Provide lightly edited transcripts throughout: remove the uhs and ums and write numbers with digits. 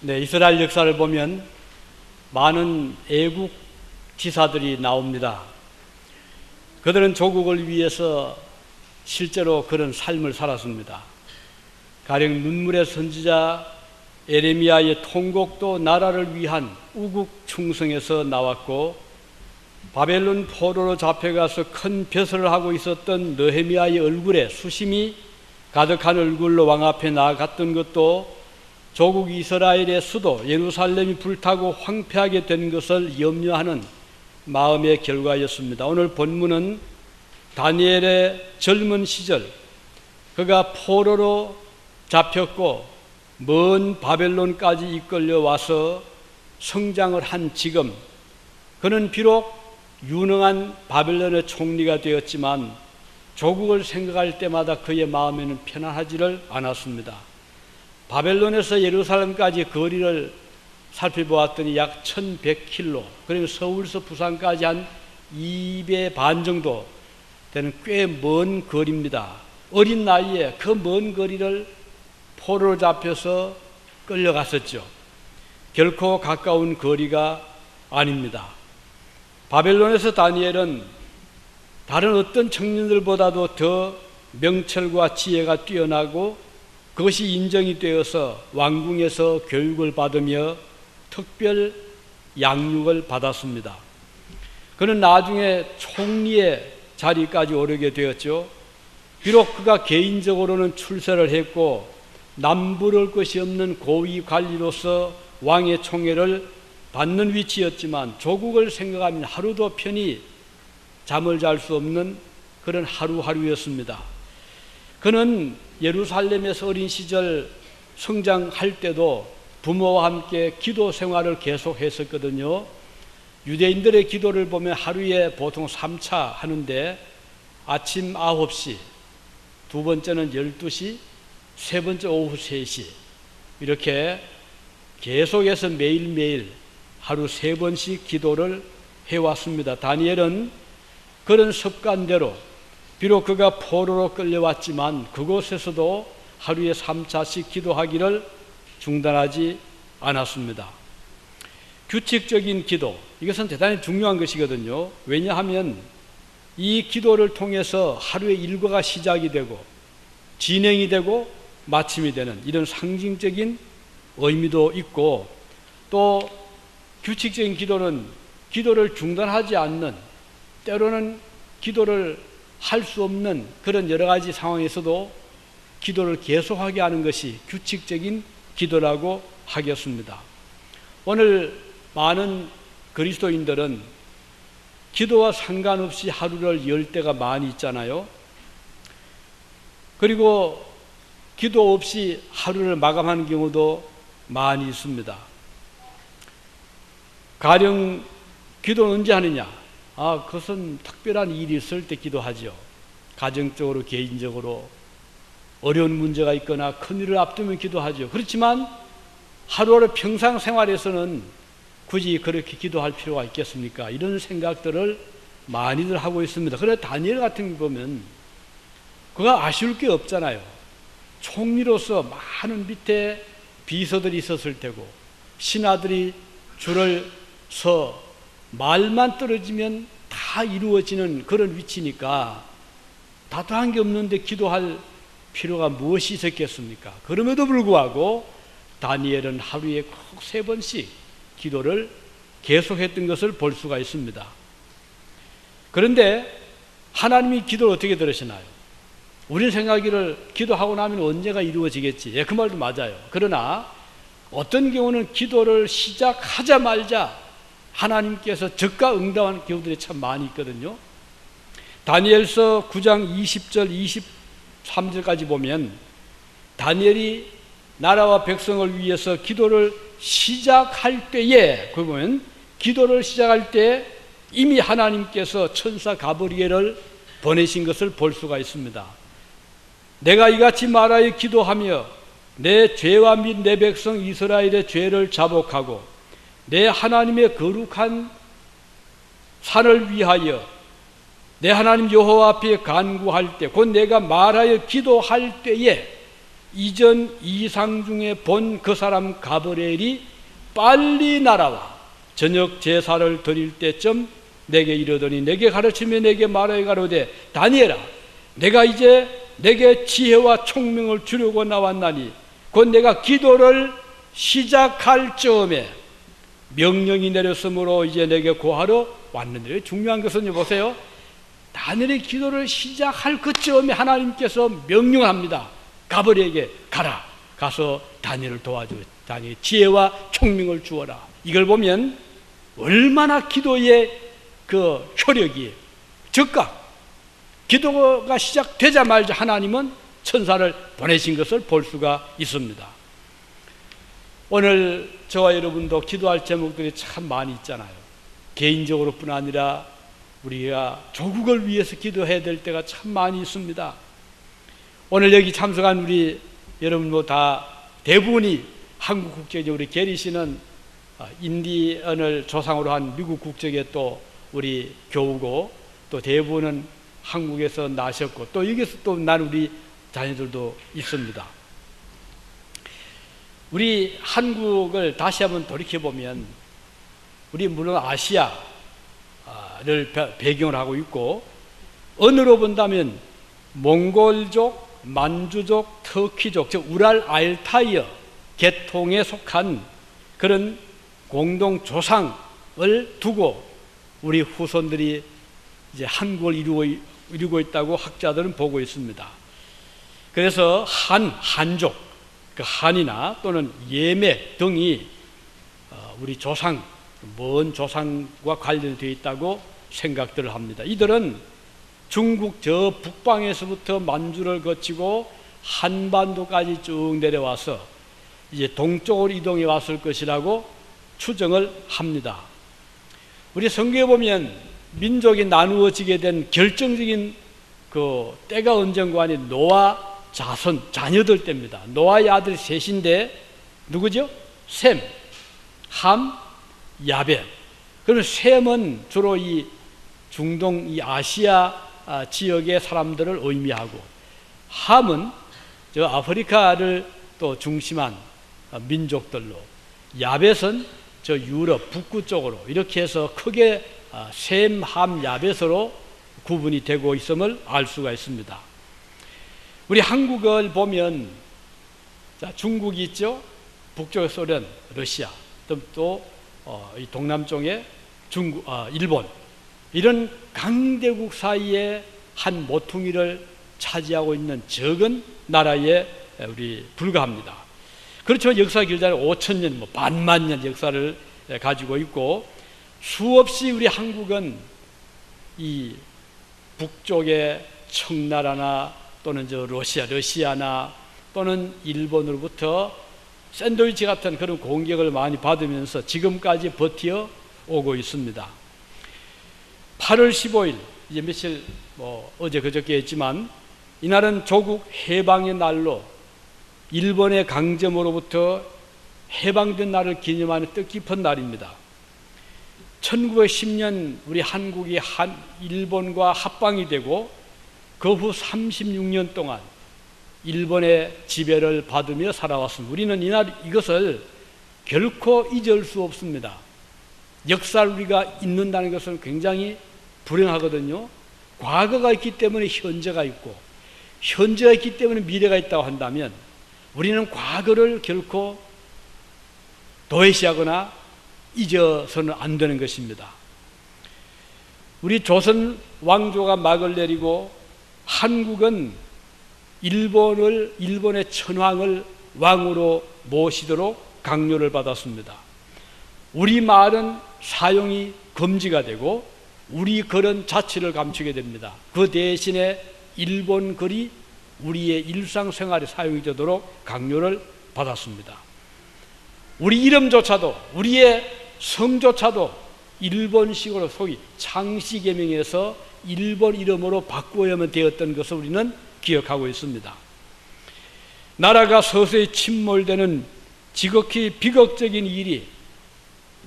이스라엘 역사를 보면 많은 애국 지사들이 나옵니다. 그들은 조국을 위해서 실제로 그런 삶을 살았습니다. 가령 눈물의 선지자 에레미야의 통곡도 나라를 위한 우국 충성에서 나왔고, 바벨론 포로로 잡혀가서 큰 벼슬을 하고 있었던 느헤미야의 얼굴에 수심이 가득한 얼굴로 왕 앞에 나아갔던 것도 조국 이스라엘의 수도 예루살렘이 불타고 황폐하게 된 것을 염려하는 마음의 결과였습니다. 오늘 본문은 다니엘의 젊은 시절, 그가 포로로 잡혔고 먼 바벨론까지 이끌려 와서 성장을 한 지금, 그는 비록 유능한 바벨론의 총리가 되었지만 조국을 생각할 때마다 그의 마음에는 편안하지를 않았습니다. 바벨론에서 예루살렘까지 거리를 살펴보았더니 약 1100km, 그러면 서울에서 부산까지 한 2배 반 정도 되는 꽤 먼 거리입니다. 어린 나이에 그 먼 거리를 포로로 잡혀서 끌려갔었죠. 결코 가까운 거리가 아닙니다. 바벨론에서 다니엘은 다른 어떤 청년들보다도 더 명철과 지혜가 뛰어나고 그것이 인정이 되어서 왕궁에서 교육을 받으며 특별 양육을 받았습니다. 그는 나중에 총리의 자리까지 오르게 되었죠. 비록 그가 개인적으로는 출세를 했고 남부를 것이 없는 고위 관리로서 왕의 총애를 받는 위치였지만 조국을 생각하면 하루도 편히 잠을 잘 수 없는 그런 하루하루였습니다. 그는 예루살렘에서 어린 시절 성장할 때도 부모와 함께 기도 생활을 계속했었거든요. 유대인들의 기도를 보면 하루에 보통 3차 하는데 아침 9시, 두 번째는 12시, 세 번째 오후 3시, 이렇게 계속해서 매일매일 하루 3번씩 기도를 해왔습니다. 다니엘은 그런 습관대로 비록 그가 포로로 끌려왔지만 그곳에서도 하루에 3차씩 기도하기를 중단하지 않았습니다. 규칙적인 기도, 이것은 대단히 중요한 것이거든요. 왜냐하면 이 기도를 통해서 하루의 일과가 시작이 되고 진행이 되고 마침이 되는 이런 상징적인 의미도 있고, 또 규칙적인 기도는 기도를 중단하지 않는, 때로는 기도를 할 수 없는 그런 여러 가지 상황에서도 기도를 계속하게 하는 것이 규칙적인 기도라고 하겠습니다. 오늘 많은 그리스도인들은 기도와 상관없이 하루를 열 때가 많이 있잖아요. 그리고 기도 없이 하루를 마감하는 경우도 많이 있습니다. 가령 기도는 언제 하느냐? 그것은 특별한 일이 있을 때 기도하죠. 가정적으로, 개인적으로 어려운 문제가 있거나 큰일을 앞두면 기도하죠. 그렇지만 하루하루 평상 생활에서는 굳이 그렇게 기도할 필요가 있겠습니까? 이런 생각들을 많이들 하고 있습니다. 그런데 다니엘 같은 거 보면 그가 아쉬울 게 없잖아요. 총리로서 많은 밑에 비서들이 있었을 테고 신하들이 줄을 서 말만 떨어지면 다 이루어지는 그런 위치니까 다투한 게 없는데 기도할 필요가 무엇이 있었겠습니까? 그럼에도 불구하고 다니엘은 하루에 꼭 3번씩 기도를 계속했던 것을 볼 수가 있습니다. 그런데 하나님이 기도를 어떻게 들으시나요? 우리는 생각하기를 기도하고 나면 언제가 이루어지겠지. 그 말도 맞아요. 그러나 어떤 경우는 기도를 시작하자마자 하나님께서 즉각 응답하는 경우들이 참 많이 있거든요. 다니엘서 9장 20절 23절까지 보면 다니엘이 나라와 백성을 위해서 기도를 시작할 때에, 그러면 기도를 시작할 때 이미 하나님께서 천사 가브리엘을 보내신 것을 볼 수가 있습니다. 내가 이같이 말하여 기도하며 내 죄와 및 내 백성 이스라엘의 죄를 자복하고 내 하나님의 거룩한 산을 위하여 내 하나님 여호와 앞에 간구할 때, 곧 내가 말하여 기도할 때에 이전 이상 중에 본 그 사람 가브리엘이 빨리 날아와 저녁 제사를 드릴 때쯤 내게 이르더니 내게 가르치며 내게 말하여 가로되 다니엘아 내가 이제 내게 지혜와 총명을 주려고 나왔나니 곧 내가 기도를 시작할 즈음에 명령이 내렸으므로 이제 내게 고하러 왔는데, 중요한 것은 보세요. 다니엘의 기도를 시작할 그쯤에 하나님께서 명령을 합니다. 가브리엘에게 가라. 가서 다니엘을 도와줘. 다니엘 지혜와 총명을 주어라. 이걸 보면 얼마나 기도의 그 효력이 즉각 기도가 시작되자마자 하나님은 천사를 보내신 것을 볼 수가 있습니다. 오늘 저와 여러분도 기도할 제목들이 참 많이 있잖아요. 개인적으로뿐 아니라 우리가 조국을 위해서 기도해야 될 때가 참 많이 있습니다. 오늘 여기 참석한 우리 여러분 다 대부분이 한국 국적이죠. 우리 게리 씨는 인디언을 조상으로 한 미국 국적의 또 우리 교우고, 또 대부분은 한국에서 나셨고, 또 여기서 또 난 우리 자녀들도 있습니다. 우리 한국을 다시 한번 돌이켜보면 우리 물론 아시아를 배경으로 하고 있고, 언어로 본다면 몽골족, 만주족, 터키족, 즉 우랄 알타이어 계통에 속한 그런 공동 조상을 두고 우리 후손들이 이제 한국을 이루고 있다고 학자들은 보고 있습니다. 그래서 한족, 그 한이나 또는 예매 등이 우리 조상, 먼 조상과 관련되어 있다고 생각들을 합니다. 이들은 중국 저 북방에서부터 만주를 거치고 한반도까지 쭉 내려와서 이제 동쪽으로 이동해 왔을 것이라고 추정을 합니다. 우리 성경에 보면 민족이 나누어지게 된 결정적인 그 때가 언젠가 하니 노아 자손, 자녀들 때입니다. 노아의 아들 셋인데 누구죠? 셈, 함, 야벳. 그러면 셈은 주로 이 중동, 이 아시아 지역의 사람들을 의미하고, 함은 저 아프리카를 또 중심한 민족들로, 야벳은 저 유럽 북구 쪽으로, 이렇게 해서 크게 셈, 함, 야벳으로 구분이 되고 있음을 알 수가 있습니다. 우리 한국을 보면 중국이 있죠. 북쪽에 소련, 러시아, 또 이 동남쪽에 중국, 일본, 이런 강대국 사이에 한 모퉁이를 차지하고 있는 적은 나라에 우리 불과합니다. 그렇지만 역사가 길다면 5,000년, 반만 년 역사를 가지고 있고, 수없이 우리 한국은 이 북쪽의 청나라나 또는 저 러시아나 또는 일본으로부터 샌드위치 같은 그런 공격을 많이 받으면서 지금까지 버티어 오고 있습니다. 8월 15일, 이제 며칠 어제 그저께 했지만, 이날은 조국 해방의 날로 일본의 강점으로부터 해방된 날을 기념하는 뜻깊은 날입니다. 1910년 우리 한국이 일본과 합방이 되고 그 후 36년 동안 일본의 지배를 받으며 살아왔습니다. 우리는 이것을 결코 잊을 수 없습니다. 역사를 우리가 잊는다는 것은 굉장히 불행하거든요. 과거가 있기 때문에 현재가 있고, 현재가 있기 때문에 미래가 있다고 한다면 우리는 과거를 결코 도외시하거나 잊어서는 안 되는 것입니다. 우리 조선 왕조가 막을 내리고 한국은 일본의 천황을 왕으로 모시도록 강요를 받았습니다. 우리 말은 사용이 금지가 되고 우리 글은 자치를 감추게 됩니다. 그 대신에 일본 글이 우리의 일상생활에 사용이 되도록 강요를 받았습니다. 우리 이름조차도, 우리의 성조차도 일본식으로, 소위 창씨개명에서 일본 이름으로 바꾸어야만 되었던 것을 우리는 기억하고 있습니다. 나라가 서서히 침몰되는 지극히 비극적인 일이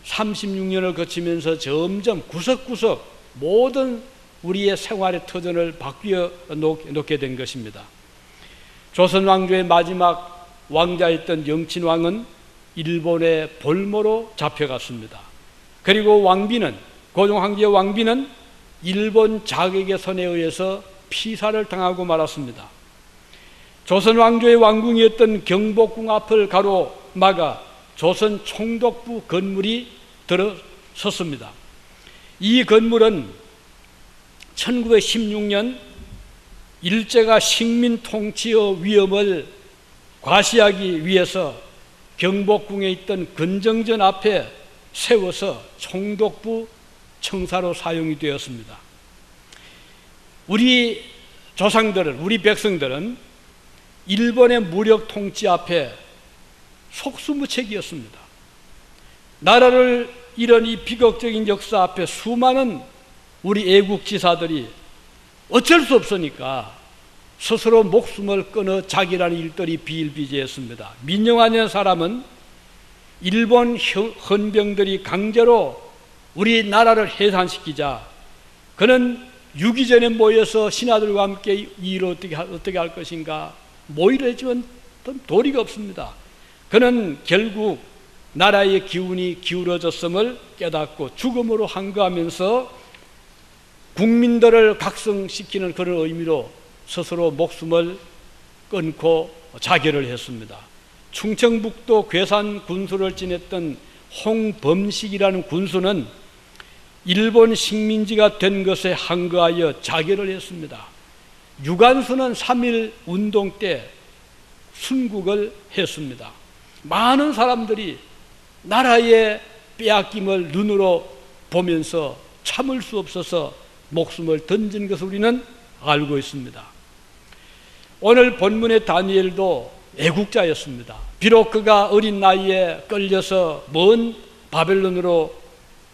36년을 거치면서 점점 구석구석 모든 우리의 생활의 터전을 바뀌어 놓게 된 것입니다. 조선 왕조의 마지막 왕자였던 영친왕은 일본의 볼모로 잡혀갔습니다. 그리고 왕비는, 고종 황제의 왕비는 일본 자객의 선에 의해서 피살을 당하고 말았습니다. 조선 왕조의 왕궁이었던 경복궁 앞을 가로막아 조선 총독부 건물이 들어섰습니다. 이 건물은 1916년 일제가 식민 통치의 위험을 과시하기 위해서 경복궁에 있던 건정전 앞에 세워서 총독부 청사로 사용이 되었습니다. 우리 조상들은, 우리 백성들은 일본의 무력 통치 앞에 속수무책이었습니다. 나라를 잃은 이 비극적인 역사 앞에 수많은 우리 애국지사들이 어쩔 수 없으니까 스스로 목숨을 끊어 자기라는 일들이 비일비재했습니다. 민영환이라는 사람은 일본 헌병들이 강제로 우리나라를 해산시키자 그는 유기전에 모여서 신하들과 함께 이 일을 어떻게 할 것인가 모의를 했지만 도리가 없습니다. 그는 결국 나라의 기운이 기울어졌음을 깨닫고 죽음으로 항거하면서 국민들을 각성시키는 그런 의미로 스스로 목숨을 끊고 자결을 했습니다. 충청북도 괴산 군수를 지냈던 홍범식이라는 군수는 일본 식민지가 된 것에 항거하여 자결을 했습니다. 유관수는 3.1 운동 때 순국을 했습니다. 많은 사람들이 나라의 빼앗김을 눈으로 보면서 참을 수 없어서 목숨을 던진 것을 우리는 알고 있습니다. 오늘 본문의 다니엘도 애국자였습니다. 비록 그가 어린 나이에 끌려서 먼 바벨론으로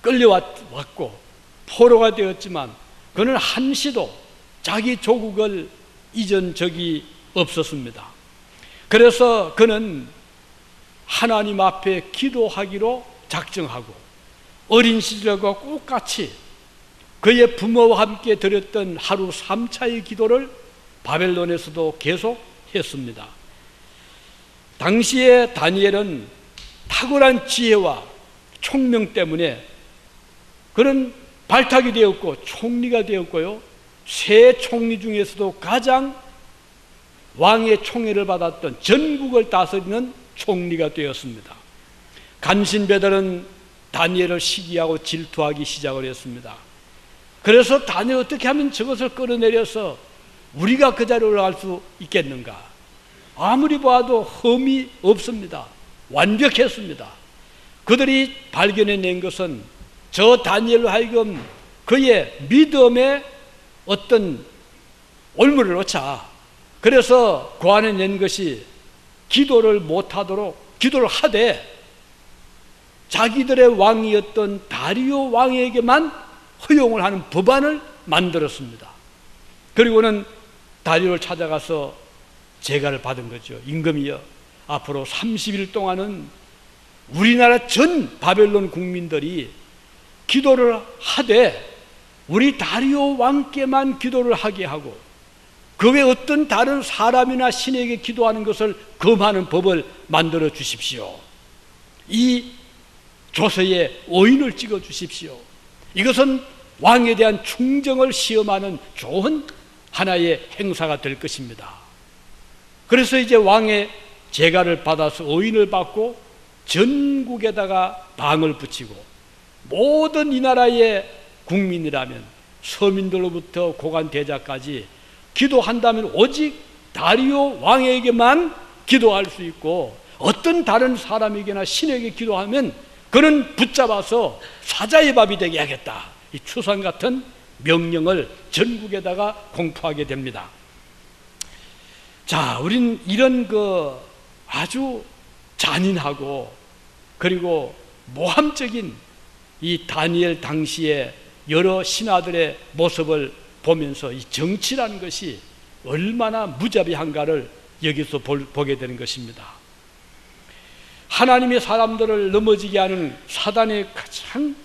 끌려왔고 포로가 되었지만 그는 한시도 자기 조국을 잊은 적이 없었습니다. 그래서 그는 하나님 앞에 기도하기로 작정하고 어린 시절과 똑같이 그의 부모와 함께 드렸던 하루 3차의 기도를 바벨론에서도 계속했습니다. 당시에 다니엘은 탁월한 지혜와 총명 때문에 그는 발탁이 되었고 총리가 되었고요. 세 총리 중에서도 가장 왕의 총애를 받았던 전국을 다스리는 총리가 되었습니다. 간신배들은 다니엘을 시기하고 질투하기 시작을 했습니다. 그래서 다니엘 어떻게 하면 저것을 끌어내려서 우리가 그 자리에 올라갈 수 있겠는가? 아무리 봐도 흠이 없습니다. 완벽했습니다. 그들이 발견해낸 것은 저 다니엘로 하여금 그의 믿음에 어떤 올무를 놓자. 그래서 고안해낸 것이 기도를 못하도록 기도를 하되 자기들의 왕이었던 다리오 왕에게만 허용을 하는 법안을 만들었습니다. 그리고는 다리오를 찾아가서 제가를 받은 거죠. 임금이여, 앞으로 30일 동안은 우리나라 전 바벨론 국민들이 기도를 하되 우리 다리오 왕께만 기도를 하게 하고 그 외 어떤 다른 사람이나 신에게 기도하는 것을 금하는 법을 만들어 주십시오. 이 조서에 오인을 찍어 주십시오. 이것은 왕에 대한 충정을 시험하는 좋은 하나의 행사가 될 것입니다. 그래서 이제 왕의 제가를 받아서 오인을 받고 전국에다가 방을 붙이고 모든 이 나라의 국민이라면 서민들로부터 고관 대자까지 기도한다면 오직 다리오 왕에게만 기도할 수 있고 어떤 다른 사람에게나 신에게 기도하면 그는 붙잡아서 사자의 밥이 되게 하겠다. 이 추상 같은 명령을 전국에다가 공포하게 됩니다. 자, 우린 이런 아주 잔인하고 그리고 모함적인 이 다니엘 당시의 여러 신하들의 모습을 보면서 이 정치라는 것이 얼마나 무자비한가를 여기서 보게 되는 것입니다. 하나님의 사람들을 넘어지게 하는 사단의 가장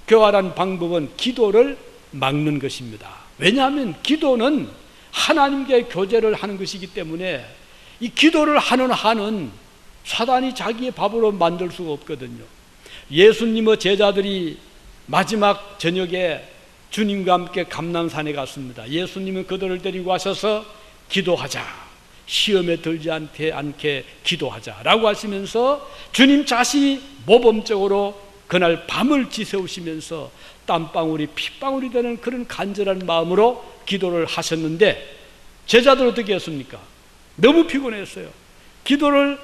교활한 방법은 기도를 막는 것입니다. 왜냐하면 기도는 하나님과의 교제를 하는 것이기 때문에 이 기도를 하는 한은 사단이 자기의 밥으로 만들 수가 없거든요. 예수님의 제자들이 마지막 저녁에 주님과 함께 감람산에 갔습니다. 예수님은 그들을 데리고 가셔서 기도하자, 시험에 들지 않게 기도하자라고 하시면서 주님 자신이 모범적으로 그날 밤을 지새우시면서 땀방울이 핏방울이 되는 그런 간절한 마음으로 기도를 하셨는데, 제자들 어떻게 했습니까? 너무 피곤했어요. 기도를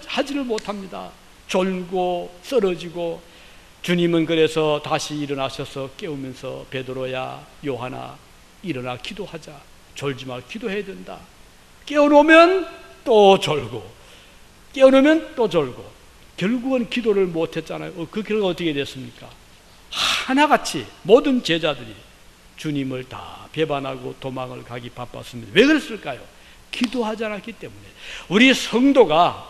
하지를 못합니다. 졸고 쓰러지고. 주님은 그래서 다시 일어나셔서 깨우면서 베드로야, 요한아, 일어나 기도하자. 졸지 마, 기도해야 된다. 깨어놓으면 또 졸고, 깨어놓으면 또 졸고. 결국은 기도를 못했잖아요. 그 결과 어떻게 됐습니까? 하나같이 모든 제자들이 주님을 다 배반하고 도망을 가기 바빴습니다. 왜 그랬을까요? 기도하지 않았기 때문에. 우리 성도가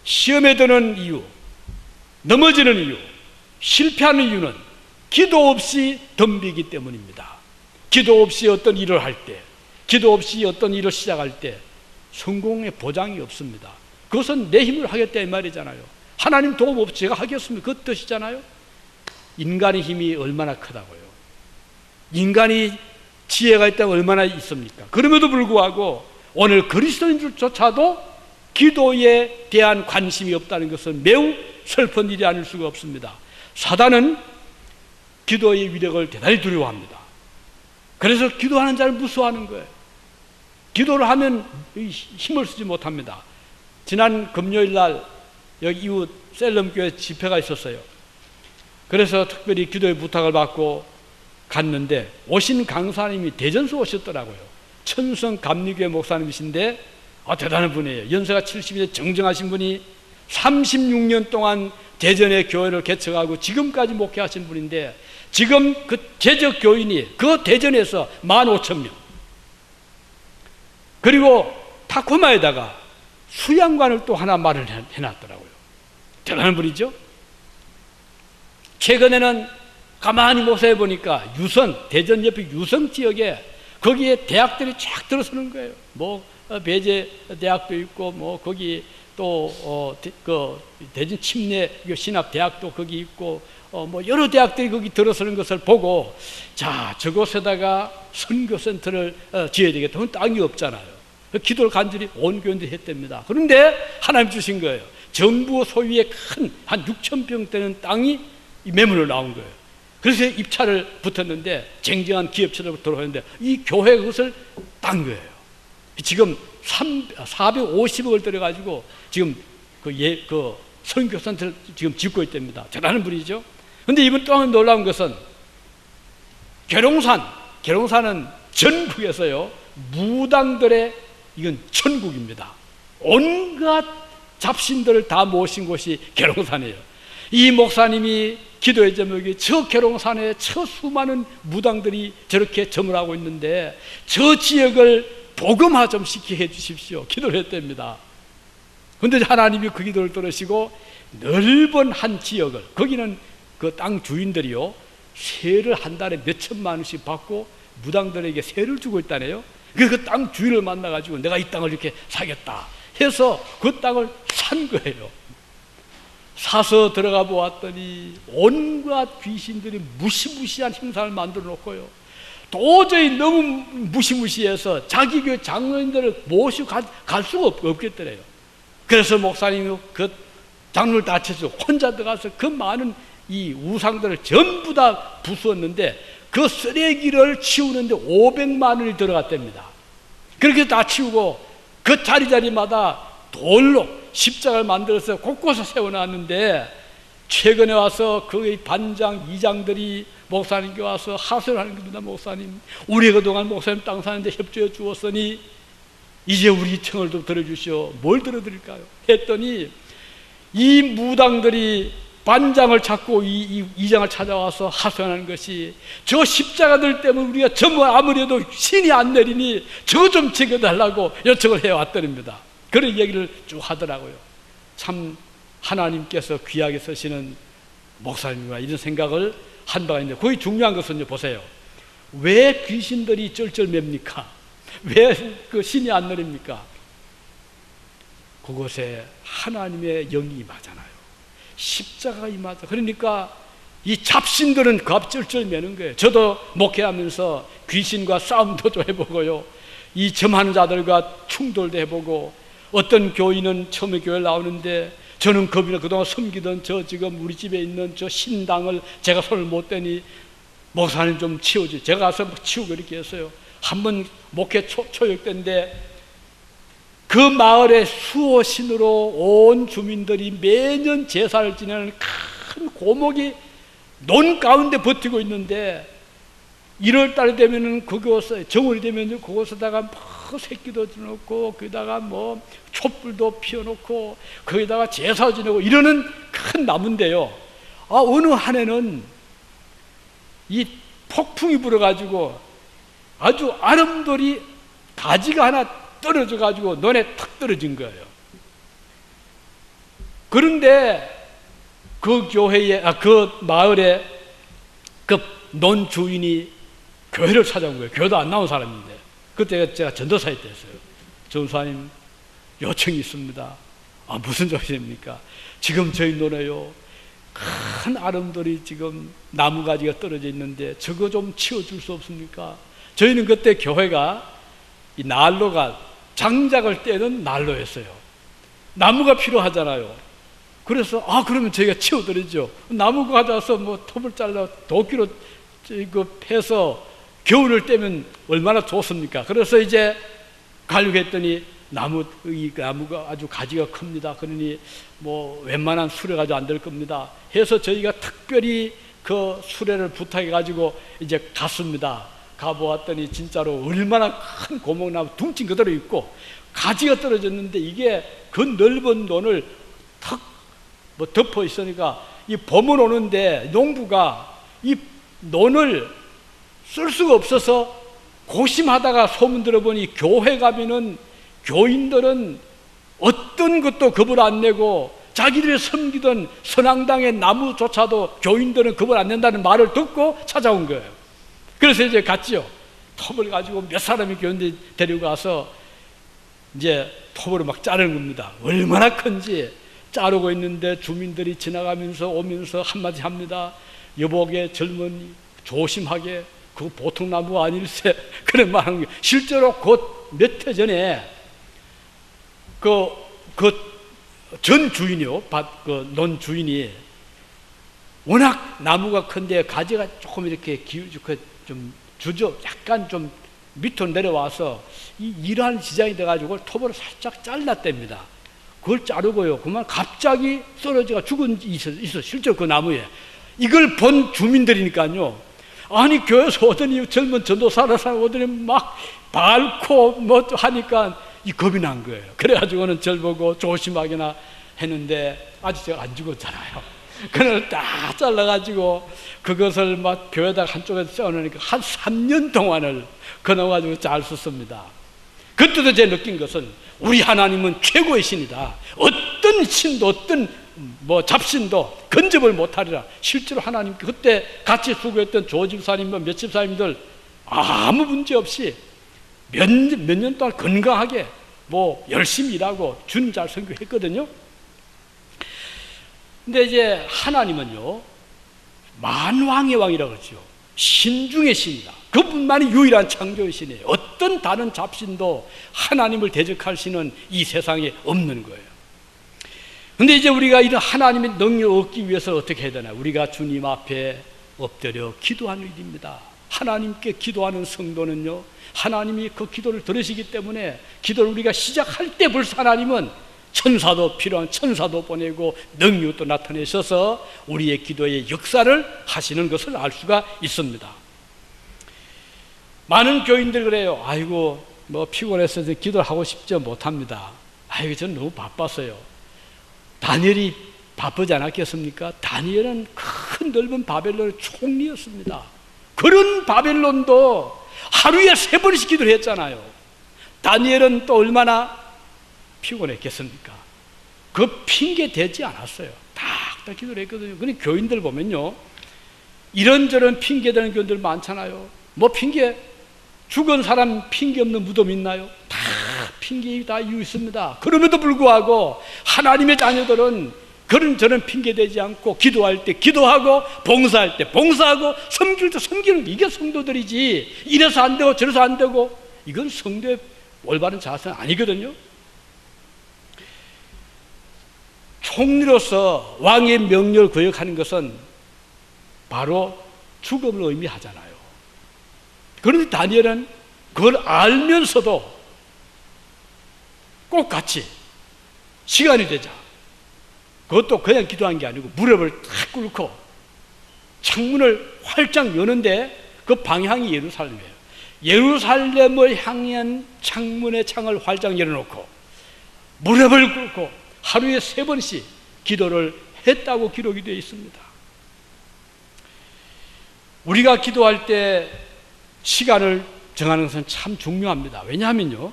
시험에 드는 이유, 넘어지는 이유, 실패하는 이유는 기도 없이 덤비기 때문입니다. 기도 없이 어떤 일을 할 때, 기도 없이 어떤 일을 시작할 때 성공의 보장이 없습니다. 그것은 내 힘으로 하겠다 이 말이잖아요. 하나님 도움 없이 제가 하겠습니다, 그 뜻이잖아요. 인간의 힘이 얼마나 크다고요. 인간이 지혜가 있다면 얼마나 있습니까? 그럼에도 불구하고 오늘 그리스도인들조차도 기도에 대한 관심이 없다는 것은 매우 슬픈 일이 아닐 수가 없습니다. 사단은 기도의 위력을 대단히 두려워합니다. 그래서 기도하는 자를 무서워하는 거예요. 기도를 하면 힘을 쓰지 못합니다. 지난 금요일 날 여기 이웃 셀럼교회 집회가 있었어요. 그래서 특별히 기도의 부탁을 받고 갔는데 오신 강사님이 대전서 오셨더라고요. 천성 감리교회 목사님이신데 대단한 분이에요. 연세가 70이 정정하신 분이 36년 동안 대전의 교회를 개척하고 지금까지 목회하신 분인데, 지금 그 제적 교인이 그 대전에서 15,000명, 그리고 타코마에다가 수양관을 또 하나 말을 해놨더라고요. 대단한 분이죠. 최근에는 가만히 모세해 보니까 유성, 대전 옆에 유성 지역에 거기에 대학들이 쫙 들어서는 거예요. 뭐 배제 대학도 있고, 뭐 거기 또 그 대전 침례 신학 대학도 거기 있고, 뭐 여러 대학들이 거기 들어서는 것을 보고, 자, 저곳에다가 선교센터를 지어야 되겠다. 그건 땅이 없잖아요. 기도를 간절히 온 교인들이 했답니다. 그런데 하나님 주신 거예요. 정부 소유의 큰 한 6,000평 되는 땅이 매물로 나온 거예요. 그래서 입찰을 붙었는데 쟁쟁한 기업체로 들어오는데 이 교회가 그것을 딴 거예요. 지금 450억을 들여가지고 지금 그 선교센터를 지금 짓고 있답니다. 대단한 분이죠. 그런데 이번 또 한 놀라운 것은 계룡산은 전국에서요 무당들의 이건 천국입니다. 온갖 잡신들을 다 모신 곳이 계룡산이에요. 이 목사님이 기도의 제목이 저 계룡산에 저 수많은 무당들이 저렇게 점을 하고 있는데 저 지역을 복음화 좀 시키게 해주십시오. 기도를 했답니다. 그런데 하나님이 그 기도를 들으시고 넓은 한 지역을, 거기는 그 땅 주인들이요 세를 한 달에 몇 천만 원씩 받고 무당들에게 세를 주고 있다네요. 그 땅 주인을 만나가지고 내가 이 땅을 이렇게 사겠다 해서 그 땅을 산 거예요. 사서 들어가 보았더니 온갖 귀신들이 무시무시한 형상을 만들어 놓고요, 도저히 너무 무시무시해서 자기 교회 장로님들을 모시고 갈 수가 없겠더래요. 그래서 목사님이 그 장로를 다 쳐서 혼자 들어가서 그 많은 이 우상들을 전부 다 부수었는데 그 쓰레기를 치우는데 500만 원이 들어갔답니다. 그렇게 다 치우고 그 자리마다 돌로 십자가를 만들어서 곳곳에 세워놨는데, 최근에 와서 그 반장, 이장들이 목사님께 와서 하소연을 하는 겁니다. 목사님, 우리 그동안 목사님 땅 사는데 협조해 주었으니 이제 우리 청을 좀 들어주시오. 뭘 들어드릴까요? 했더니 이 무당들이 반장을 찾고 이장을 찾아와서 하소연하는 것이, 저 십자가들 때문에 우리가 정말 아무래도 신이 안 내리니 저거 좀 지켜달라고 요청을 해왔더랍니다. 그런 얘기를 쭉 하더라고요. 참 하나님께서 귀하게 쓰시는 목사님과 이런 생각을 한 바가 있는데, 거기 중요한 것은 보세요. 왜 귀신들이 쩔쩔맵니까? 왜 그 신이 안 내립니까? 그곳에 하나님의 영이 임하잖아요. 십자가가 임하죠. 그러니까 이 잡신들은 그 앞 쩔쩔 매는 거예요. 저도 목회하면서 귀신과 싸움도 좀 해보고요, 이 점하는 자들과 충돌도 해보고, 어떤 교인은 처음에 교회에 나오는데 저는 겁이나 그동안 섬기던 저 지금 우리 집에 있는 저 신당을 제가 손을 못 대니 목사님 좀 치워주세요. 제가 가서 치우고 이렇게 했어요. 한번 목회 초역 때인데 그 마을의 수호신으로 온 주민들이 매년 제사를 지내는 큰 고목이 논 가운데 버티고 있는데 1월 달이 되면은 그곳에, 정월이 되면 그곳에다가 뭐 새끼도 지놓고 거기다가 뭐 촛불도 피워놓고 거기다가 제사 지내고 이러는 큰 나무인데요, 어느 한 해는 이 폭풍이 불어가지고 아주 아름돌이 가지가 하나 떨어져가지고 논에 탁 떨어진 거예요. 그런데 그 교회에, 그 마을에 그 논 주인이 교회를 찾아온 거예요. 교회도 안 나온 사람인데. 그때 제가 전도사에 때였어요. 전도사님, 요청이 있습니다. 무슨 요청입니까? 지금 저희 논에요, 큰 아름돌이 지금 나무가지가 떨어져 있는데 저거 좀 치워줄 수 없습니까? 저희는 그때 교회가 이 난로가 장작을 떼는 난로였어요. 나무가 필요하잖아요. 그래서 그러면 저희가 치워드리죠. 나무 가져와서 뭐 톱을 잘라 도끼로 패서 겨울을 떼면 얼마나 좋습니까? 그래서 이제 가려고 했더니 이 나무가 아주 가지가 큽니다. 그러니 뭐 웬만한 수레 가지고 안 될 겁니다. 해서 저희가 특별히 그 수레를 부탁해 가지고 이제 갔습니다. 가보았더니 진짜로 얼마나 큰 고목나무 둥친 그대로 있고 가지가 떨어졌는데 이게 그 넓은 논을 탁 뭐 덮어 있으니까 이 봄을 오는데 농부가 이 논을 쓸 수가 없어서 고심하다가 소문 들어보니 교회 가면은 교인들은 어떤 것도 겁을 안 내고 자기들이 섬기던 선앙당의 나무조차도 교인들은 겁을 안 낸다는 말을 듣고 찾아온 거예요. 그래서 이제 갔지요. 톱을 가지고 몇 사람이 교인들 데리고 가서 이제 톱으로 막 자르는 겁니다. 얼마나 큰지 자르고 있는데 주민들이 지나가면서 오면서 한마디 합니다. 여보게 젊은이 조심하게, 그거 보통 나무가 아닐세. 그런 말 하는 거예요. 실제로 곧 몇 해 전에 전 주인이요, 논 주인이 워낙 나무가 큰데 가지가 조금 이렇게 좀 주저 약간 좀 밑으로 내려와서 이 일할 지장이 돼가지고 톱으로 살짝 잘랐답니다. 그걸 자르고요, 그만 갑자기 쓰러져가 죽은 있어 실제로 그 나무에. 이걸 본 주민들이니까요, 아니 교회에서 오더니 젊은 전도사를 오더니 막 밟고 뭐 하니까 이 겁이 난 거예요. 그래가지고는 절 보고 조심하게나 했는데 아직 제가 안 죽었잖아요. 그걸 다 잘라가지고 그것을 막 교회에다 한쪽에서 떼어놓으니까 한 3년 동안을 그나가지고 잘 썼습니다. 그때도 제가 느낀 것은 우리 하나님은 최고의 신이다. 어떤 신도 어떤 뭐 잡신도 근접을 못하리라. 실제로 하나님 그때 같이 수고했던 조집사님, 몇 집사님들 아무 문제 없이 몇 년 동안 건강하게 뭐 열심히 일하고 주님 잘 섬기했거든요. 근데 이제 하나님은요, 만왕의 왕이라고 그러죠. 신 중의 신이다. 그분만이 유일한 창조의 신이에요. 어떤 다른 잡신도 하나님을 대적할 신은 이 세상에 없는 거예요. 근데 이제 우리가 이런 하나님의 능력을 얻기 위해서 어떻게 해야 되나? 우리가 주님 앞에 엎드려 기도하는 일입니다. 하나님께 기도하는 성도는요, 하나님이 그 기도를 들으시기 때문에 기도를 우리가 시작할 때 벌써 하나님은 천사도 필요한 천사도 보내고 능력도 나타내셔서 우리의 기도의 역사를 하시는 것을 알 수가 있습니다. 많은 교인들 그래요. 아이고 뭐 피곤해서 기도를 하고 싶지 못합니다. 아이고 저는 너무 바빴어요. 다니엘이 바쁘지 않았겠습니까? 다니엘은 큰 넓은 바벨론의 총리였습니다. 그런 바벨론도 하루에 3번씩 기도를 했잖아요. 다니엘은 또 얼마나 피곤했겠습니까? 그 핑계 대지 않았어요. 딱 기도를 했거든요. 근데 교인들 보면요, 이런저런 핑계 대는 교인들 많잖아요. 뭐 핑계, 죽은 사람 핑계 없는 무덤 있나요? 다 핑계 다 이유 있습니다. 그럼에도 불구하고 하나님의 자녀들은 그런 저런 핑계 대지 않고 기도할 때 기도하고 봉사할 때 봉사하고 섬길 때 섬기는 이게 성도들이지, 이래서 안 되고 저래서 안 되고 이건 성도의 올바른 자세는 아니거든요. 총리로서 왕의 명령을 거역하는 것은 바로 죽음을 의미하잖아요. 그런데 다니엘은 그걸 알면서도 꼭 같이 시간이 되자, 그것도 그냥 기도한 게 아니고 무릎을 탁 꿇고 창문을 활짝 여는데 그 방향이 예루살렘이에요. 예루살렘을 향한 창문의 창을 활짝 열어놓고 무릎을 꿇고 하루에 3번씩 기도를 했다고 기록이 되어 있습니다. 우리가 기도할 때 시간을 정하는 것은 참 중요합니다. 왜냐하면요,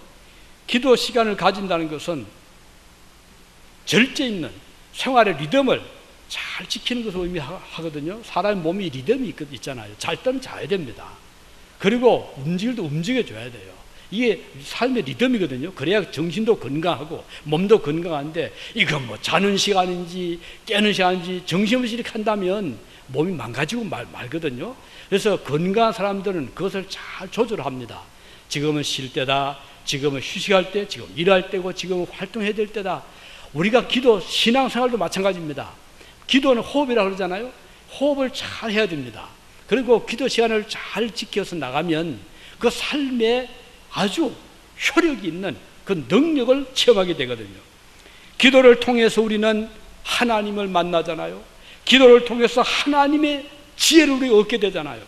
기도 시간을 가진다는 것은 절제 있는 생활의 리듬을 잘 지키는 것을 의미하거든요. 사람의 몸이 리듬이 있잖아요. 잘 때는 자야 됩니다. 그리고 움직일 때 움직여줘야 돼요. 이게 삶의 리듬이거든요. 그래야 정신도 건강하고 몸도 건강한데, 이거 뭐 자는 시간인지 깨는 시간인지 정신없이 이렇게 한다면 몸이 망가지고 말거든요. 그래서 건강한 사람들은 그것을 잘 조절합니다. 지금은 쉴 때다, 지금은 휴식할 때, 지금 일할 때고, 지금은 활동해야 될 때다. 우리가 기도, 신앙생활도 마찬가지입니다. 기도는 호흡이라고 그러잖아요. 호흡을 잘 해야 됩니다. 그리고 기도 시간을 잘 지켜서 나가면 그 삶에 아주 효력이 있는 그 능력을 체험하게 되거든요. 기도를 통해서 우리는 하나님을 만나잖아요. 기도를 통해서 하나님의 지혜를 우리가 얻게 되잖아요.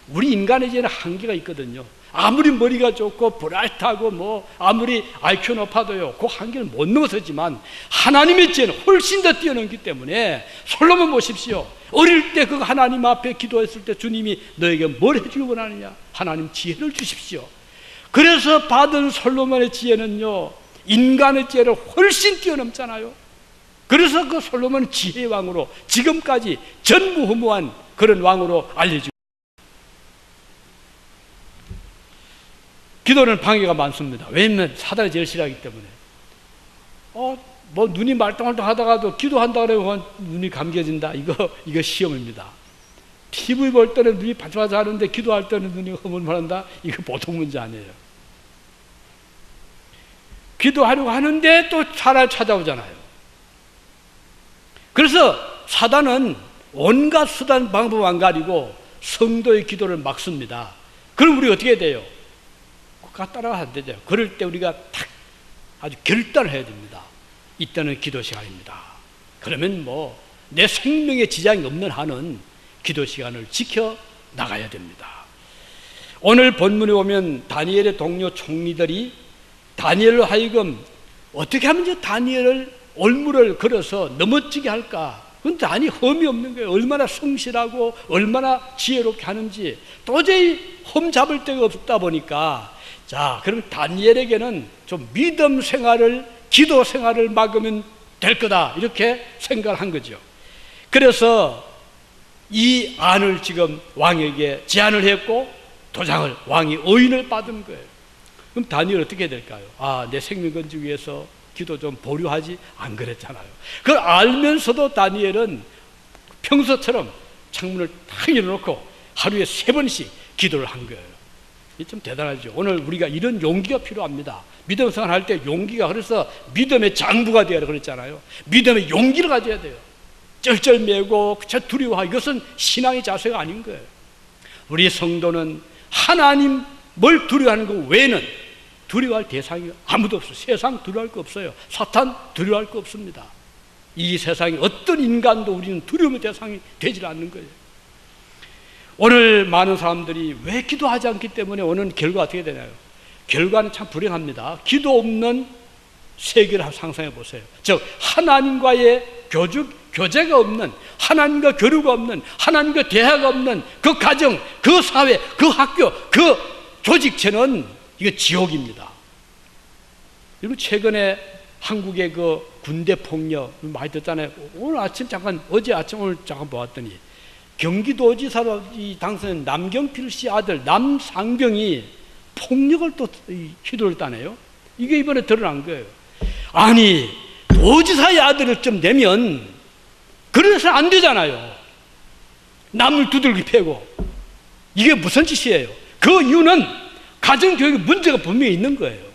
우리 인간의 지혜는 한계가 있거든요. 아무리 머리가 좋고 브라이트하고 뭐 아무리 IQ 높아도요, 그 한계를 못 넘어서지만 하나님의 지혜는 훨씬 더 뛰어넘기 때문에, 솔로몬 보십시오. 어릴 때 그 하나님 앞에 기도했을 때 주님이 너에게 뭘 해주기 원하느냐? 하나님 지혜를 주십시오. 그래서 받은 솔로몬의 지혜는요, 인간의 지혜를 훨씬 뛰어넘잖아요. 그래서 그 솔로몬은 지혜의 왕으로 지금까지 전무후무한 그런 왕으로 알려지고, 기도는 방해가 많습니다. 왜냐하면 사단이 제일 싫어하기 때문에. 뭐 눈이 말똥말똥 하다가도 기도한다 그러면 눈이 감겨진다. 이거 시험입니다. TV 볼 때는 눈이 반짝반짝 하는데 기도할 때는 눈이 흐물흐물한다. 이거 보통 문제 아니에요. 기도하려고 하는데 또 사람이 찾아오잖아요. 그래서 사단은 온갖 수단 방법 안 가리고 성도의 기도를 막습니다. 그럼 우리 어떻게 돼요? 따라가 안 되죠. 그럴 때 우리가 딱 아주 결단을 해야 됩니다. 이때는 기도 시간입니다. 그러면 뭐 내 생명에 지장이 없는 한은 기도 시간을 지켜 나가야 됩니다. 오늘 본문에 보면 다니엘의 동료 총리들이 다니엘로 하여금 어떻게 하면 이제 다니엘을 올무를 걸어서 넘어지게 할까? 그건 단히 험이 없는 거예요. 얼마나 성실하고 얼마나 지혜롭게 하는지 도저히 험 잡을 데가 없다 보니까, 자, 그럼 다니엘에게는 좀 믿음 생활을, 기도 생활을 막으면 될 거다, 이렇게 생각을 한 거죠. 그래서 이 안을 지금 왕에게 제안을 했고 도장을, 왕이 의인을 받은 거예요. 그럼 다니엘 어떻게 될까요? 내 생명 건지기 위해서 기도 좀 보류하지, 안 그랬잖아요. 그걸 알면서도 다니엘은 평소처럼 창문을 탁 열어놓고 하루에 3번씩 기도를 한 거예요. 이게 좀 대단하죠. 오늘 우리가 이런 용기가 필요합니다. 믿음 생활 할 때 용기가, 그래서 믿음의 장부가 되어야 그랬잖아요. 믿음의 용기를 가져야 돼요. 쩔쩔매고 두려워하고, 이것은 신앙의 자세가 아닌 거예요. 우리 성도는 하나님을 두려워하는 것 외에는 두려워할 대상이 아무도 없어요. 세상 두려워할 거 없어요. 사탄 두려워할 거 없습니다. 이 세상에 어떤 인간도 우리는 두려움의 대상이 되질 않는 거예요. 오늘 많은 사람들이 왜 기도하지 않기 때문에 오는 결과가 어떻게 되나요? 결과는 참 불행합니다. 기도 없는 세계를 상상해 보세요. 즉 하나님과의 교제가 없는, 하나님과 교류가 없는, 하나님과 대화가 없는 그 가정, 그 사회, 그 학교, 그 조직체는 이거 지옥입니다. 여러분, 최근에 한국의 그 군대 폭력 많이 듣잖아요. 어제 아침 오늘 잠깐 보았더니 경기도지사로 당선된 남경필 씨 아들 남상병이 폭력을 또 휘둘렀다네요. 이게 이번에 드러난 거예요. 아니, 도지사의 아들을 좀 내면 그래서 안 되잖아요. 남을 두들기 패고. 이게 무슨 짓이에요? 그 이유는 가정교육에 문제가 분명히 있는 거예요.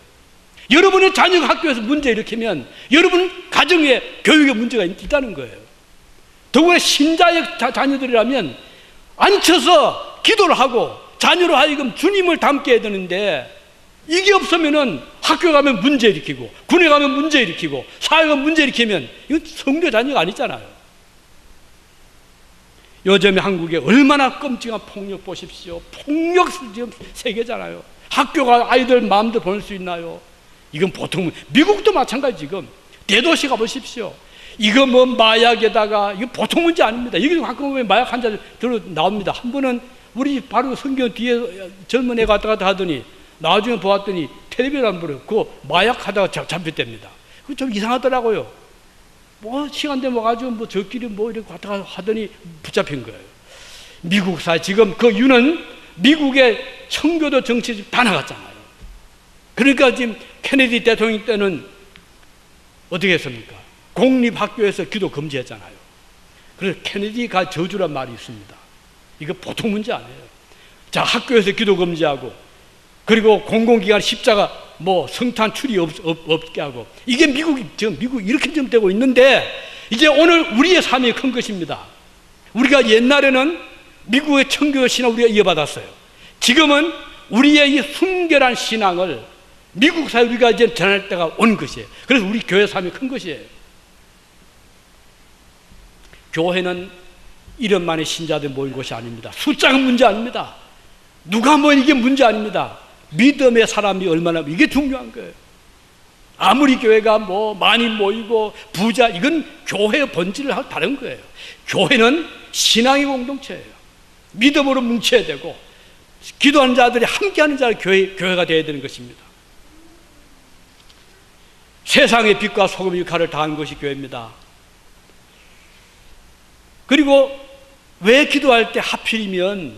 여러분의 자녀가 학교에서 문제 일으키면 여러분 가정에 교육에 문제가 있다는 거예요. 더구나 신자의 자녀들이라면 앉혀서 기도를 하고 자녀로 하여금 주님을 닮게 해야 되는데, 이게 없으면은 학교 가면 문제 일으키고 군에 가면 문제 일으키고 사회 가면 문제 일으키면 이건 성도 자녀가 아니잖아요. 요즘에 한국에 얼마나 끔찍한 폭력 보십시오. 폭력 지금 세계잖아요. 학교가 아이들 마음대로 보낼 수 있나요? 이건 보통, 미국도 마찬가지. 지금 대도시 가보십시오. 이거 뭐 마약에다가, 이거 보통 문제 아닙니다. 여기서 가끔 보면 마약 환자 들어 나옵니다. 한 번은 우리 바로 성경 뒤에 젊은 애가 왔다 갔다 하더니 나중에 보았더니 텔레비전 안 보려. 그거 마약 하다가 잡혔답니다. 그거 좀 이상하더라고요. 뭐 시간 되면 와가지고 뭐 저끼리 뭐 이렇게 왔다 갔다 하더니 붙잡힌 거예요. 미국 사회 지금 그 이유는 미국의 청교도 정치 다 나갔잖아요. 그러니까 지금 케네디 대통령 때는 어떻게 했습니까? 공립학교에서 기도 금지했잖아요. 그래서 케네디가 저주란 말이 있습니다. 이거 보통 문제 아니에요. 자, 학교에서 기도 금지하고, 그리고 공공기관 십자가 뭐 성탄 추리 없게 하고, 이게 지금 미국 이렇게 좀 되고 있는데, 이제 오늘 우리의 삶이 큰 것입니다. 우리가 옛날에는 미국의 청교도 신앙 우리가 이어받았어요. 지금은 우리의 이 순결한 신앙을 미국 사회 우리가 이제 전할 때가 온 것이에요. 그래서 우리 교회 삶이 큰 것이에요. 교회는 이름만의 신자들 모인 곳이 아닙니다. 숫자가 문제 아닙니다. 누가 모인 이게 문제 아닙니다. 믿음의 사람이 얼마나, 이게 중요한 거예요. 아무리 교회가 뭐 많이 모이고 부자, 이건 교회의 본질을 다른 거예요. 교회는 신앙의 공동체예요. 믿음으로 뭉쳐야 되고 기도하는 자들이 함께하는 자가 교회가 되어야 되는 것입니다. 세상의 빛과 소금의 역할을 다한 것이 교회입니다. 그리고 왜 기도할 때 하필이면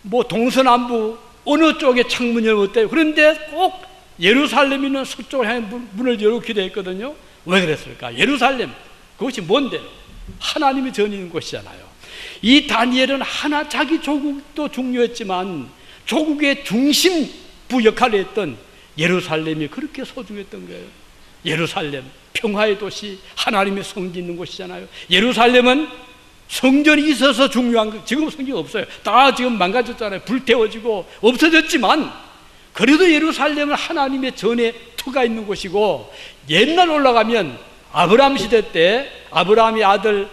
뭐 동서남북 어느 쪽에 창문 열었대요. 그런데 꼭 예루살렘 있는 서쪽을 향해 문을 열고 기도했거든요. 왜 그랬을까? 예루살렘, 그것이 뭔데요? 하나님이 전이는 곳이잖아요. 이 다니엘은 하나 자기 조국도 중요했지만 조국의 중심부 역할을 했던 예루살렘이 그렇게 소중했던 거예요. 예루살렘, 평화의 도시, 하나님의 성지 있는 곳이잖아요. 예루살렘은 성전이 있어서 중요한 거, 지금 성전이 없어요. 다 지금 망가졌잖아요. 불태워지고 없어졌지만 그래도 예루살렘은 하나님의 전에 터가 있는 곳이고, 옛날 올라가면 아브라함 시대 때 아브라함의 아들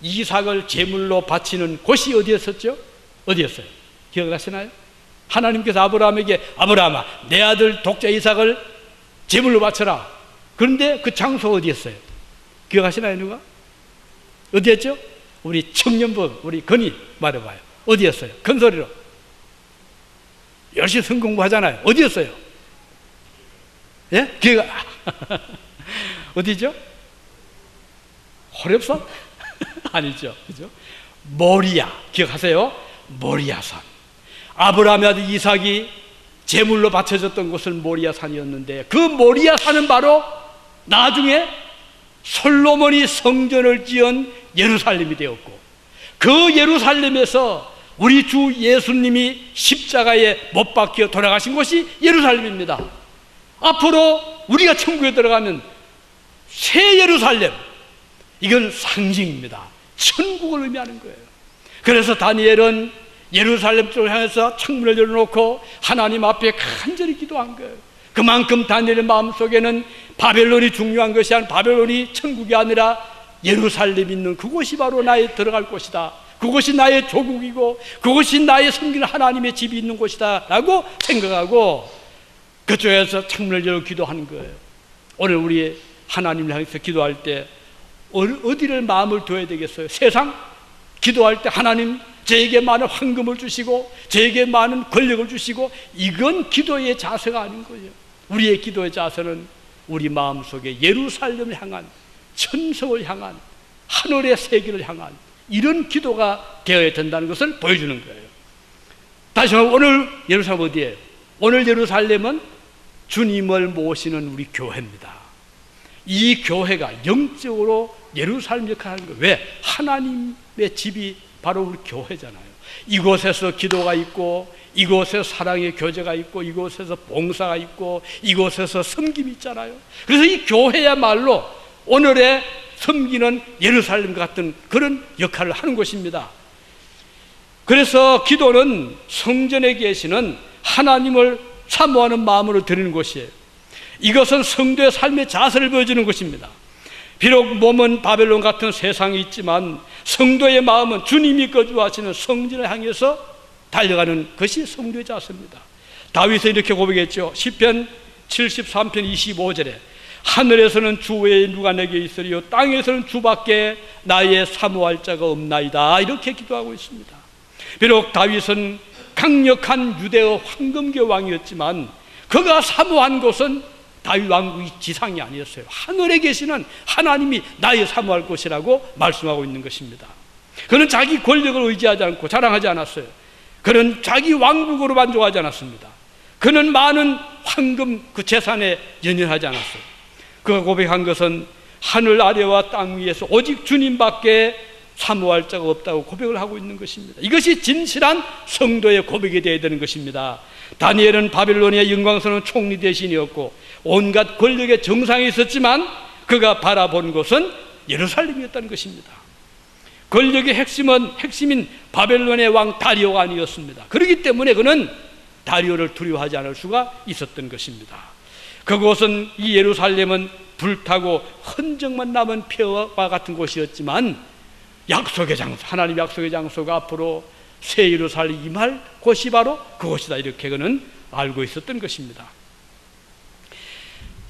이삭을 제물로 바치는 곳이 어디였었죠? 어디였어요? 기억나시나요? 하나님께서 아브라함에게 아브라함아 내 아들 독자 이삭을 제물로 바쳐라. 그런데 그 장소가 어디였어요? 기억하시나요? 누가? 어디였죠? 우리 청년부 우리 건이 말해봐요. 어디였어요? 큰 소리로. 열심히 성경 공부하잖아요. 어디였어요? 예? 기억 어디죠? 호렙산? 아니죠. 그죠? 모리아. 기억하세요? 모리아산. 아브라함의 아들 이삭이 제물로 바쳐졌던 곳은 모리아산이었는데, 그 모리아산은 바로 나중에 솔로몬이 성전을 지은 예루살렘이 되었고, 그 예루살렘에서 우리 주 예수님이 십자가에 못 박혀 돌아가신 곳이 예루살렘입니다. 앞으로 우리가 천국에 들어가면 새 예루살렘, 이건 상징입니다. 천국을 의미하는 거예요. 그래서 다니엘은 예루살렘 쪽을 향해서 창문을 열어놓고 하나님 앞에 간절히 기도한 거예요. 그만큼 다니엘의 마음속에는 바벨론이 중요한 것이 아니라, 바벨론이 천국이 아니라 예루살렘 있는 그곳이 바로 나의 들어갈 곳이다. 그곳이 나의 조국이고 그곳이 나의 섬기는 하나님의 집이 있는 곳이다 라고 생각하고 그쪽에서 창문을 열어 기도하는 거예요. 오늘 우리 하나님을 향해서 기도할 때 어디를 마음을 둬야 되겠어요? 세상? 기도할 때 하나님 저에게 많은 황금을 주시고 저에게 많은 권력을 주시고, 이건 기도의 자세가 아닌 거예요. 우리의 기도의 자세는 우리 마음속에 예루살렘을 향한, 천성을 향한, 하늘의 세계를 향한 이런 기도가 되어야 된다는 것을 보여주는 거예요. 다시 한번, 오늘 예루살렘 어디예요? 오늘 예루살렘은 주님을 모시는 우리 교회입니다. 이 교회가 영적으로 예루살렘 역할을 하는 거예요. 왜? 하나님의 집이 바로 우리 교회잖아요. 이곳에서 기도가 있고, 이곳에서 사랑의 교제가 있고, 이곳에서 봉사가 있고, 이곳에서 섬김이 있잖아요. 그래서 이 교회야말로 오늘의 섬기는 예루살렘 같은 그런 역할을 하는 곳입니다. 그래서 기도는 성전에 계시는 하나님을 사모하는 마음으로 드리는 곳이에요. 이것은 성도의 삶의 자세를 보여주는 것입니다. 비록 몸은 바벨론 같은 세상이 있지만 성도의 마음은 주님이 거주하시는 성전을 향해서 달려가는 것이 성도의 자세입니다. 다윗은 이렇게 고백했죠. 시편 73편 25절에 하늘에서는 주 외에 누가 내게 있으리요 땅에서는 주밖에 나의 사모할 자가 없나이다. 이렇게 기도하고 있습니다. 비록 다윗은 강력한 유대의 황금계 왕이었지만 그가 사모한 곳은 다윗 왕국이 지상이 아니었어요. 하늘에 계시는 하나님이 나의 사모할 곳이라고 말씀하고 있는 것입니다. 그는 자기 권력을 의지하지 않고 자랑하지 않았어요. 그는 자기 왕국으로 만족하지 않았습니다. 그는 많은 황금 그 재산에 연연하지 않았어요. 그가 고백한 것은 하늘 아래와 땅 위에서 오직 주님밖에 사모할 자가 없다고 고백을 하고 있는 것입니다. 이것이 진실한 성도의 고백이 되어야 되는 것입니다. 다니엘은 바벨론의 영광스러운 총리 대신이었고 온갖 권력의 정상에 있었지만 그가 바라본 곳은 예루살렘이었다는 것입니다. 권력의 핵심인 바벨론의 왕 다리오가 아니었습니다. 그렇기 때문에 그는 다리오를 두려워하지 않을 수가 있었던 것입니다. 그곳은 이 예루살렘은 불타고 흔적만 남은 폐허와 같은 곳이었지만 약속의 장소, 하나님 약속의 장소가 앞으로 새 예루살렘이 임할 곳이 바로 그곳이다. 이렇게 그는 알고 있었던 것입니다.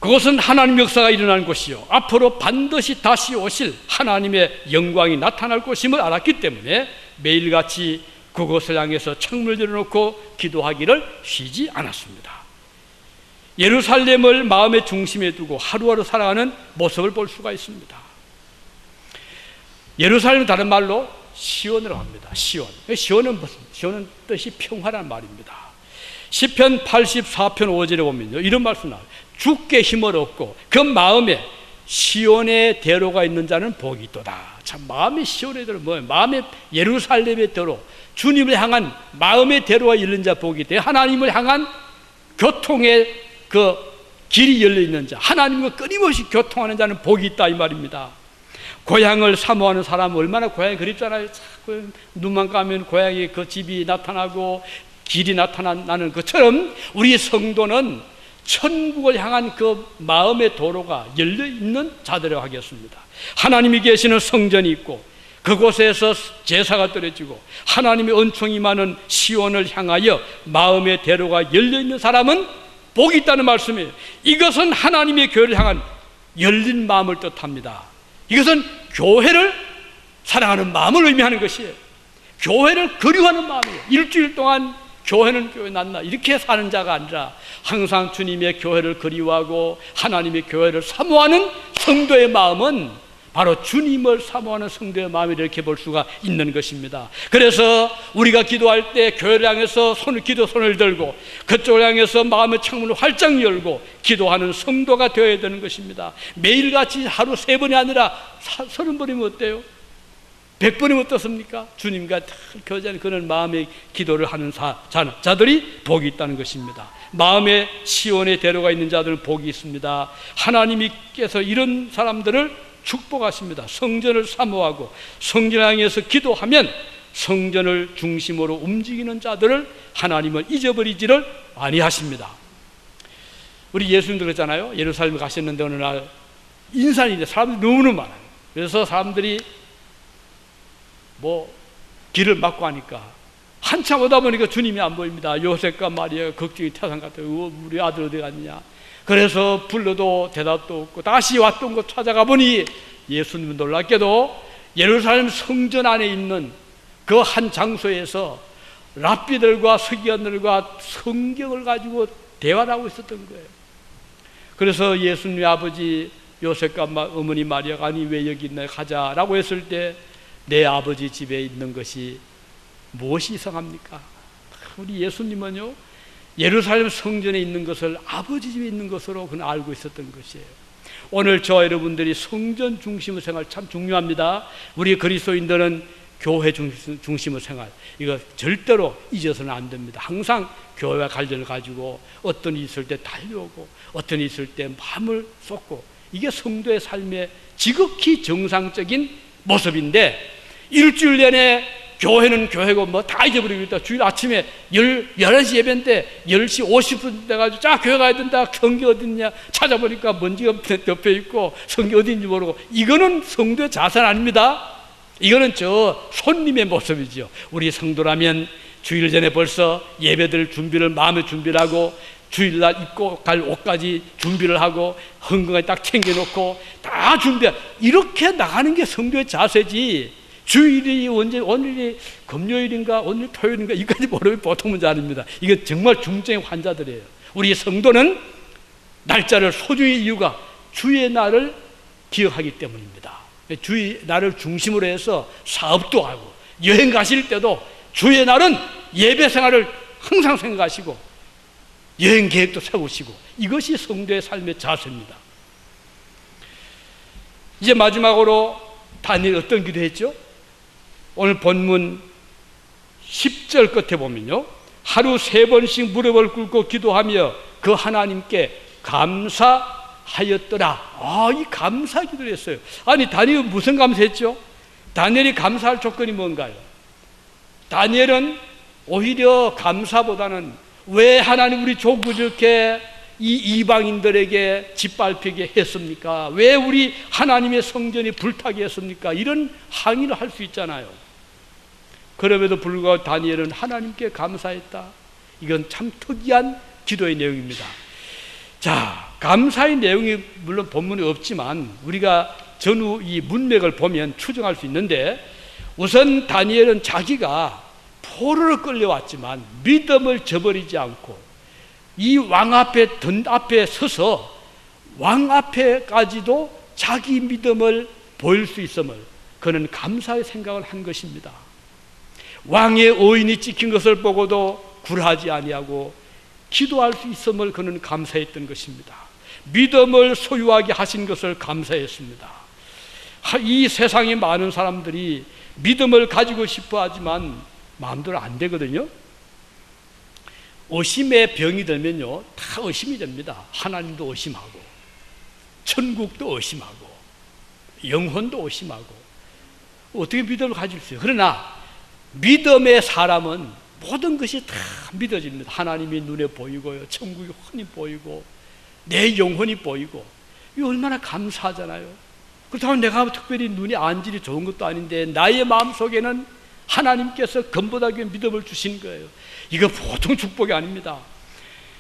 그것은 하나님 역사가 일어나는 곳이요 앞으로 반드시 다시 오실 하나님의 영광이 나타날 곳임을 알았기 때문에 매일같이 그곳을 향해서 창문을 열어놓고 기도하기를 쉬지 않았습니다. 예루살렘을 마음의 중심에 두고 하루하루 살아가는 모습을 볼 수가 있습니다. 예루살렘은 다른 말로 시온으로 합니다. 시온은 무슨? 시온은 뜻이 평화라는 말입니다. 시편 84편 5절에 보면요 이런 말씀 나와요. 주께 힘을 얻고 그 마음에 시온의 대로가 있는 자는 복이 있도다. 참 마음의 시온의 대로 뭐예요? 마음의 예루살렘의 대로, 주님을 향한 마음의 대로가 열린 자 복이 있대. 하나님을 향한 교통의 그 길이 열려 있는 자, 하나님과 끊임없이 교통하는 자는 복이 있다 이 말입니다. 고향을 사모하는 사람은 얼마나 고향이 그립잖아요. 자꾸 눈만 감으면 고향이 그 집이 나타나고 길이 나타나는 것처럼 우리 성도는 천국을 향한 그 마음의 도로가 열려있는 자들이라고 하겠습니다. 하나님이 계시는 성전이 있고 그곳에서 제사가 드려지고 하나님의 은총이 많은 시온을 향하여 마음의 대로가 열려있는 사람은 복이 있다는 말씀이에요. 이것은 하나님의 교회를 향한 열린 마음을 뜻합니다. 이것은 교회를 사랑하는 마음을 의미하는 것이에요. 교회를 그리워하는 마음이에요. 일주일 동안 교회는 교회 낫나 이렇게 사는 자가 아니라 항상 주님의 교회를 그리워하고 하나님의 교회를 사모하는 성도의 마음은 바로 주님을 사모하는 성도의 마음이 이렇게 볼 수가 있는 것입니다. 그래서 우리가 기도할 때 교회를 향해서 손을 들고 그쪽을 향해서 마음의 창문을 활짝 열고 기도하는 성도가 되어야 되는 것입니다. 매일같이 하루 3번이 아니라 30번이면 어때요? 100번이면 어떻습니까? 주님과 교제하는 그런 마음의 기도를 하는 자들이 복이 있다는 것입니다. 마음에 시온의 대로가 있는 자들은 복이 있습니다. 하나님께서 이런 사람들을 축복하십니다. 성전을 사모하고 성전을 향해서 기도하면 성전을 중심으로 움직이는 자들을 하나님은 잊어버리지를 아니하십니다. 우리 예수님도 그랬잖아요. 예루살렘에 가셨는데 어느 날 인산인데 사람들이 너무너무 많아요. 그래서 사람들이 길을 막고 하니까 한참 오다 보니까 주님이 안 보입니다. 요셉과 마리아가 걱정이 태산 같아요. 우리 아들 어디 갔느냐. 그래서 불러도 대답도 없고 다시 왔던 곳 찾아가 보니 예수님은 놀랍게도 예루살렘 성전 안에 있는 그 한 장소에서 랍비들과 서기관들과 성경을 가지고 대화를 하고 있었던 거예요. 그래서 예수님의 아버지 요셉과 어머니 마리아가 아니 왜 여기 있나 가자라고 했을 때 내 아버지 집에 있는 것이 무엇이 이상합니까? 우리 예수님은요 예루살렘 성전에 있는 것을 아버지 집에 있는 것으로 그는 알고 있었던 것이에요. 오늘 저와 여러분들이 성전 중심의 생활 참 중요합니다. 우리 그리스도인들은 교회 중심의 생활, 이거 절대로 잊어서는 안 됩니다. 항상 교회와 관련을 가지고 어떤 일이 있을 때 달려오고 어떤 일이 있을 때 마음을 쏟고, 이게 성도의 삶의 지극히 정상적인 모습인데, 일주일 내내 교회는 교회고 뭐 다 잊어버리고 있다. 주일 아침에 11시 예배인데 10시 50분 돼가지고 자 교회 가야 된다. 성경 어딨냐 찾아보니까 먼지가 덮여 있고 성경 어딘지 모르고, 이거는 성도의 자세는 아닙니다. 이거는 저 손님의 모습이죠. 우리 성도라면 주일 전에 벌써 예배들 준비를, 마음의 준비를 하고, 주일날 입고 갈 옷까지 준비를 하고 헌금까지 딱 챙겨놓고 다 준비, 이렇게 나가는 게 성도의 자세지, 주일이 언제, 오늘이 금요일인가 오늘 토요일인가 이까지 모르면 보통 문제 아닙니다. 이게 정말 중증의 환자들이에요. 우리 성도는 날짜를 소중히 이유가 주의 날을 기억하기 때문입니다. 주의 날을 중심으로 해서 사업도 하고 여행 가실 때도 주의 날은 예배 생활을 항상 생각하시고 여행 계획도 세우시고, 이것이 성도의 삶의 자세입니다. 이제 마지막으로 다니엘 어떤 기도했죠? 오늘 본문 10절 끝에 보면요, 하루 3번씩 무릎을 꿇고 기도하며 그 하나님께 감사하였더라. 이 감사 기도를 했어요. 아니, 다니엘은 무슨 감사했죠? 다니엘이 감사할 조건이 뭔가요? 다니엘은 오히려 감사보다는 왜 하나님 우리 조그저께 이 이방인들에게 짓밟히게 했습니까? 왜 우리 하나님의 성전이 불타게 했습니까? 이런 항의를 할 수 있잖아요. 그럼에도 불구하고 다니엘은 하나님께 감사했다. 이건 참 특이한 기도의 내용입니다. 자, 감사의 내용이 물론 본문에 없지만 우리가 전후 이 문맥을 보면 추정할 수 있는데, 우선 다니엘은 자기가 포로로 끌려왔지만 믿음을 저버리지 않고 이 왕 앞에, 등 앞에 서서 왕 앞에까지도 자기 믿음을 보일 수 있음을 그는 감사의 생각을 한 것입니다. 왕의 어인이 찍힌 것을 보고도 굴하지 아니하고 기도할 수 있음을 그는 감사했던 것입니다. 믿음을 소유하게 하신 것을 감사했습니다. 이 세상에 많은 사람들이 믿음을 가지고 싶어 하지만 마음대로 안 되거든요. 의심의 병이 들면요, 다 의심이 됩니다. 하나님도 의심하고, 천국도 의심하고, 영혼도 의심하고, 어떻게 믿음을 가질 수 있어요? 그러나 믿음의 사람은 모든 것이 다 믿어집니다. 하나님이 눈에 보이고요, 천국이 흔히 보이고, 내 영혼이 보이고, 이거 얼마나 감사하잖아요. 그렇다고 내가 특별히 눈이 안질이 좋은 것도 아닌데 나의 마음속에는 하나님께서 금보다 귀한 믿음을 주신 거예요. 이거 보통 축복이 아닙니다.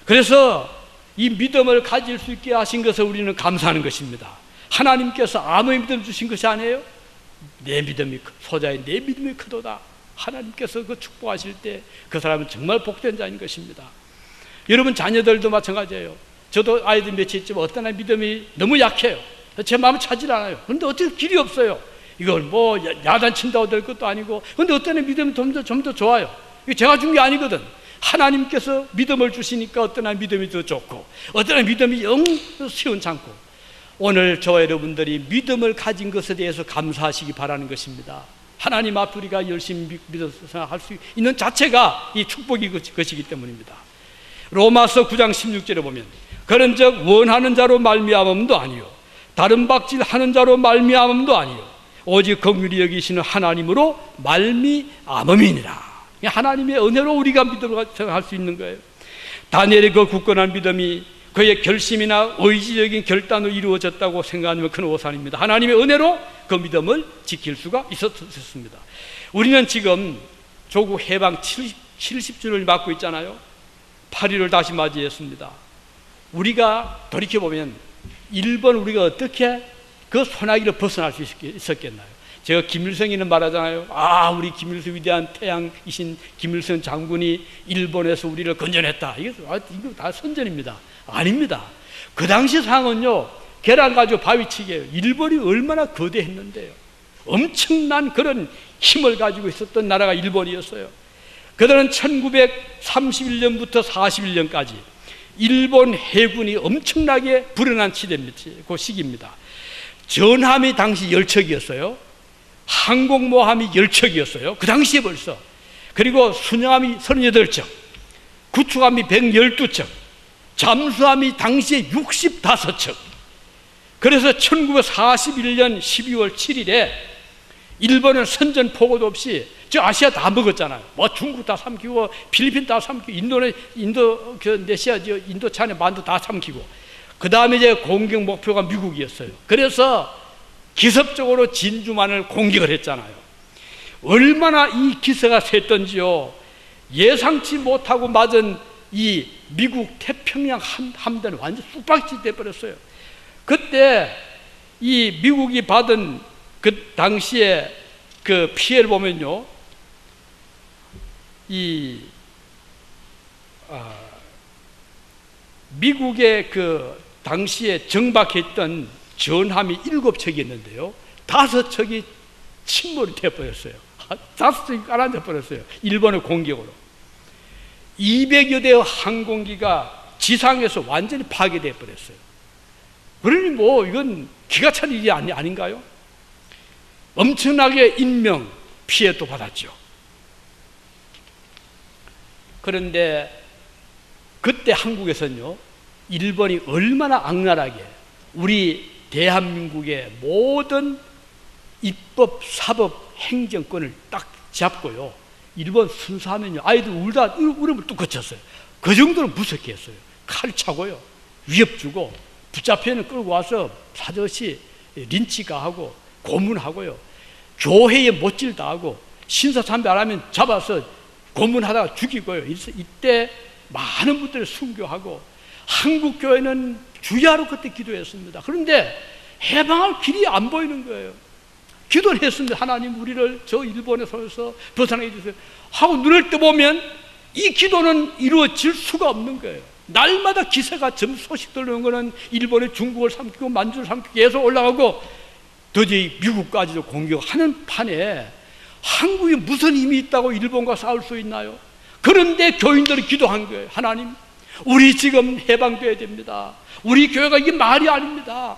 그래서 이 믿음을 가질 수 있게 하신 것을 우리는 감사하는 것입니다. 하나님께서 아무의 믿음을 주신 것이 아니에요. 내 믿음이, 소자의 내 믿음이 크도다. 하나님께서 그 축복하실 때 그 사람은 정말 복된 자인 것입니다. 여러분 자녀들도 마찬가지예요. 저도 아이들 며칠 있지만 어떤 아이 믿음이 너무 약해요. 제 마음을 차질 않아요. 그런데 어떻게 길이 없어요. 이걸 뭐 야단친다고 될 것도 아니고, 그런데 어떤 애 믿음이 좀 더 좋아요. 이거 제가 준 게 아니거든. 하나님께서 믿음을 주시니까 어떤 애 믿음이 더 좋고, 어떤 애 믿음이 영 시원찮고, 오늘 저와 여러분들이 믿음을 가진 것에 대해서 감사하시기 바라는 것입니다. 하나님 앞에 우리가 열심히 믿어서 생각할 수 있는 자체가 이 축복이 것이기 때문입니다. 로마서 9장 16절에 보면 그런즉 원하는 자로 말미암음도 아니요 다른 박질하는 자로 말미암음도 아니요 오직 긍휼히 여기시는 하나님으로 말미암음이니라. 하나님의 은혜로 우리가 믿음을 생각할 수 있는 거예요. 다니엘의 그 굳건한 믿음이 그의 결심이나 의지적인 결단으로 이루어졌다고 생각하면 큰 오산입니다. 하나님의 은혜로 그 믿음을 지킬 수가 있었습니다. 우리는 지금 조국 해방 70주년을 맞고 있잖아요. 8.15를 다시 맞이했습니다. 우리가 돌이켜보면 일본 우리가 어떻게 그 소나기를 벗어날 수 있었겠나요? 제가 김일성이는 말하잖아요. 우리 김일성 위대한 태양이신 김일성 장군이 일본에서 우리를 건져냈다. 이거 다 선전입니다. 아닙니다. 그 당시 상황은요, 계란 가지고 바위치기예요. 일본이 얼마나 거대했는데요. 엄청난 그런 힘을 가지고 있었던 나라가 일본이었어요. 그들은 1931년부터 41년까지 일본 해군이 엄청나게 불어난 그 시기입니다. 전함이 당시 10척이었어요. 항공모함이 10척이었어요. 그 당시에 벌써. 그리고 순양함이 38척, 구축함이 112척, 잠수함이 당시에 65척. 그래서 1941년 12월 7일에 일본은 선전포고도 없이 저 아시아 다 먹었잖아요. 뭐 중국 다 삼키고 필리핀 다 삼키고 인도네시아 인도차네 만도 다 삼키고 그 다음에 이제 공격 목표가 미국이었어요. 그래서 기습적으로 진주만을 공격을 했잖아요. 얼마나 이 기세가 셌던지요. 예상치 못하고 맞은 이 미국 태평양 함대는 완전 쑥박지 돼버렸어요. 그때 이 미국이 받은 그 당시에 그 피해를 보면요, 미국의 그 당시에 정박했던 전함이 7척이 있는데요, 5척이 침몰이 되어버렸어요. 5척이 깔아앉아 버렸어요. 일본의 공격으로. 200여 대의 항공기가 지상에서 완전히 파괴되어 버렸어요. 그러니 뭐 이건 기가 찬 일이 아닌가요? 엄청나게 인명 피해도 받았죠. 그런데 그때 한국에서는요, 일본이 얼마나 악랄하게 우리 대한민국의 모든 입법, 사법, 행정권을 딱 잡고요, 일본 순사하면요, 아이들 울음을 뚝 그쳤어요. 그 정도로 무섭게 했어요. 칼 차고요, 위협 주고, 붙잡혀는 끌고 와서 사저씨 린치가 하고 고문하고요, 교회에 못질 당하고, 신사참배 안 하면 잡아서 고문하다가 죽이고요. 이때 많은 분들을 순교하고, 한국 교회는 주야로 그때 기도했습니다. 그런데 해방할 길이 안 보이는 거예요. 기도를 했습니다. 하나님, 우리를 저 일본의 손에서 벗어나게 해주세요 하고 눈을 떠보면 이 기도는 이루어질 수가 없는 거예요. 날마다 기세가 소식 들려오는 거는 일본의 중국을 삼키고 만주를 삼키고 계속 올라가고, 도저히 미국까지도 공격하는 판에 한국이 무슨 힘이 있다고 일본과 싸울 수 있나요? 그런데 교인들이 기도한 거예요. 하나님, 우리 지금 해방돼야 됩니다. 우리 교회가 이게 말이 아닙니다.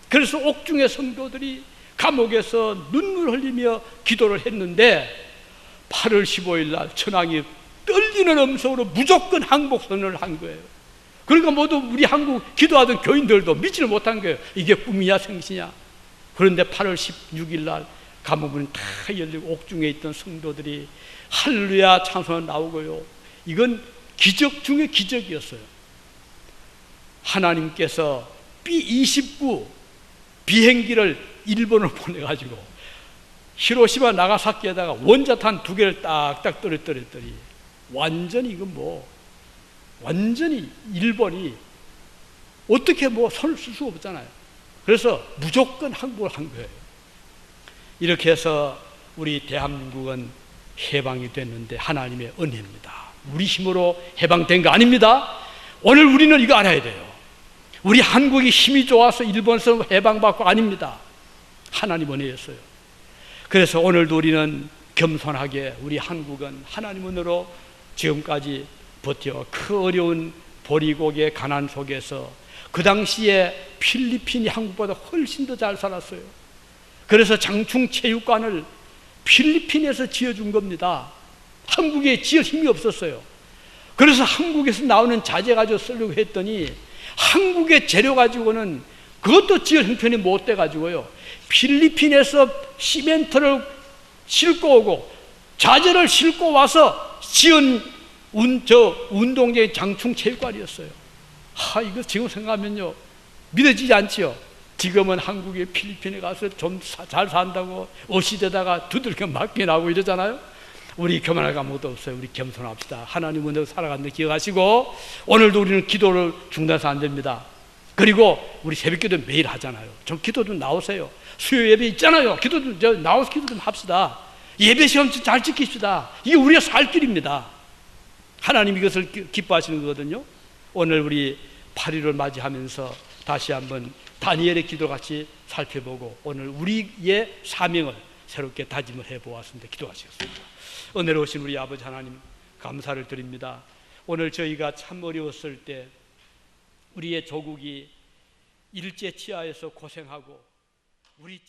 그래서 옥중의 성도들이 감옥에서 눈물 흘리며 기도를 했는데 8월 15일 날 천황이 떨리는 음성으로 무조건 항복선언을 한 거예요. 그러니까 모두 우리 한국 기도하던 교인들도 믿지를 못한 거예요. 이게 꿈이냐 생시냐. 그런데 8월 16일 날 감옥문이 다 열리고 옥중에 있던 성도들이 할렐루야 찬송을 나오고요. 이건 기적 중에 기적이었어요. 하나님께서 B-29 비행기를 일본으로 보내가지고 히로시마 나가사키에다가 원자탄 2개를 딱딱 떨어뜨렸더니 완전히 이건 완전히 일본이 어떻게 손을 쓸 수가 없잖아요. 그래서 무조건 항복을 한 거예요. 이렇게 해서 우리 대한민국은 해방이 됐는데 하나님의 은혜입니다. 우리 힘으로 해방된 거 아닙니다. 오늘 우리는 이거 알아야 돼요. 우리 한국이 힘이 좋아서 일본에서 해방받고 아닙니다. 하나님 은혜였어요. 그래서 오늘도 우리는 겸손하게 우리 한국은 하나님 은혜로 지금까지 버텨 그 어려운 보리고개 가난 속에서 그 당시에 필리핀이 한국보다 훨씬 더 잘 살았어요. 그래서 장충체육관을 필리핀에서 지어준 겁니다. 한국에 지을 힘이 없었어요. 그래서 한국에서 나오는 자재 가지고 쓰려고 했더니 한국의 재료 가지고는 그것도 지을 형편이 못 돼가지고요, 필리핀에서 시멘트를 싣고 오고 자재를 싣고 와서 지은 운동장의 장충체육관이었어요. 이거 지금 생각하면요 믿어지지 않지요. 지금은 한국의 필리핀에 가서 좀 잘 산다고 어시대다가 두들겨 맞게 나오고 이러잖아요. 우리 교만할 감옥도 없어요. 우리 겸손합시다. 하나님 은혜로 살아가는 데 기억하시고, 오늘도 우리는 기도를 중단해서 안 됩니다. 그리고 우리 새벽기도 매일 하잖아요. 좀 기도 좀 나오세요. 수요 예배 있잖아요. 기도 좀 나와서 기도 좀 합시다. 예배 시간 잘 지킵시다. 이게 우리가 살 길입니다. 하나님 이것을 기뻐하시는 거거든요. 오늘 우리 8.1을 맞이하면서 다시 한번 다니엘의 기도 같이 살펴보고 오늘 우리의 사명을 새롭게 다짐을 해보았습니다. 기도하시겠습니다. 은혜로우신 우리 아버지 하나님, 감사를 드립니다. 오늘 저희가 참 어려웠을 때 우리의 조국이 일제 치하에서 고생하고 우리